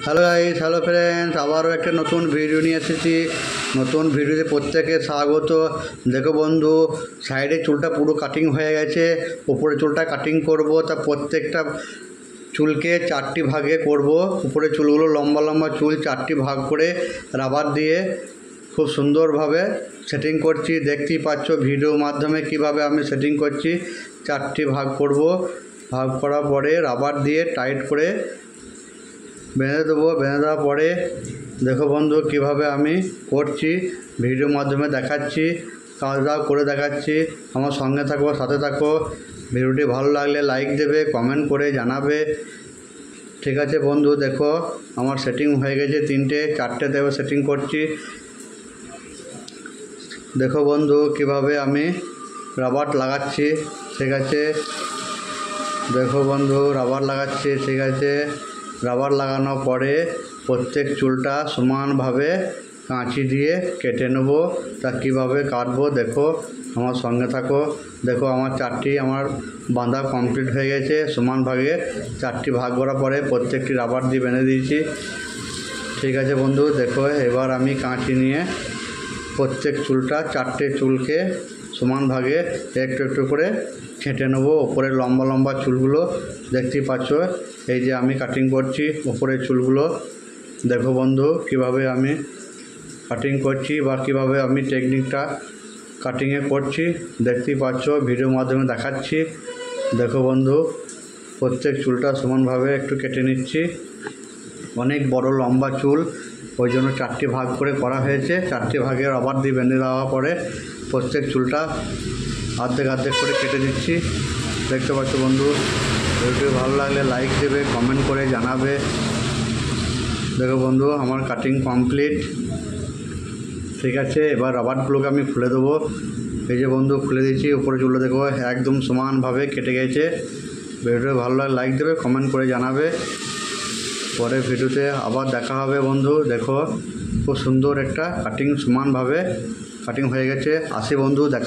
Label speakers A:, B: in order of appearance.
A: Hello guys, hello friends, আবারও একটা নতুন ভিডিও নিয়ে এসেছি। নতুন ভিডিওতে প্রত্যেকে স্বাগত। দেখো বন্ধু, সাইডে চুলটা পুরো কাটিং হয়ে গেছে, উপরে চুলটা কাটিং করব। তা প্রত্যেকটা চুলকে 4টি ভাগে করব। উপরে চুলগুলো লম্বা লম্বা চুল 4টি ভাগ করে রাবার দিয়ে খুব সুন্দরভাবে সেটিং করছি। দেখতেই পাচ্ছ ভিডিওর মাধ্যমে কিভাবে আমি সেটিং করছি। 4টি ভাগ করব। ভাগ করার পরে রাবার দিয়ে টাইট করে বেঁধে দেবো। বেঁধে দেওয়ার পরে দেখো বন্ধু কিভাবে আমি করছি, ভিডিওর মাধ্যমে দেখাচ্ছি, কাজটাও করে দেখাচ্ছি। আমার সঙ্গে থাকো, সাথে থাকো। ভিডিওটি ভালো লাগলে লাইক দেবে, কমেন্ট করে জানাবে। ঠিক আছে বন্ধু, দেখো আমার সেটিং হয়ে গেছে। 3টে 4টে দেবে সেটিং করছি। দেখো বন্ধু কিভাবে আমি রাবার লাগাচ্ছি। ঠিক আছে, দেখো বন্ধু রাবার লাগাচ্ছি। ঠিক আছে, রাবার লাগানোর পরে প্রত্যেক চুলটা সমানভাবে কাঁচি দিয়ে কেটে নেব। তা কীভাবে কাটবো দেখো, আমার সঙ্গে থাকো। দেখো আমার 4টি বাঁধা কমপ্লিট হয়ে গেছে। সমান ভাগে 4টি ভাগ করার পরে প্রত্যেকটি রাবার দিয়ে বেঁধে দিয়েছি। ঠিক আছে বন্ধু, দেখো এবার আমি কাঁচি নিয়ে প্রত্যেক চুলটা 4টে চুলকে সমান ভাগে একটু একটু করে ছেঁটে নেবো। ওপরে লম্বা লম্বা চুলগুলো দেখতেই পাচ্ছ, এই যে আমি কাটিং করছি ওপরের চুলগুলো। দেখো বন্ধু কিভাবে আমি কাটিং করছি বা কিভাবে আমি টেকনিকটা কাটিংয়ে করছি দেখতেই পাচ্ছ, ভিডিওর মাধ্যমে দেখাচ্ছি। দেখো বন্ধু প্রত্যেক চুলটা সমানভাবে একটু কেটে নিচ্ছি। অনেক বড় লম্বা চুল, ওই জন্য 4টি ভাগ করে করা হয়েছে। 4টি ভাগে রাবার দিয়ে বেঁধে দেওয়ার পরে প্রত্যেক চুলটা অর্ধেক অর্ধেক করে কেটে দিচ্ছি। দেখতে পাচ্ছ বন্ধু, ভিডিও ভালো লাগলে লাইক দেবে, কমেন্ট করে জানাবে। দেখো বন্ধু আমার কাটিং কমপ্লিট। ঠিক আছে, এবার রাবারগুলোকে আমি খুলে দেবো। এই যে বন্ধু খুলে দিচ্ছি। উপরে চুলটা দেখো একদম সমানভাবে কেটে গেছে। ভিডিও ভালো লাগলে লাইক দেবে, কমেন্ট করে জানাবে। পরের ভিডিওতে আবার দেখা হবে বন্ধু। দেখো খুব সুন্দর একটা কাটিং সমানভাবে কাটিং হয়ে গেছে। আসি বন্ধু, দেখা।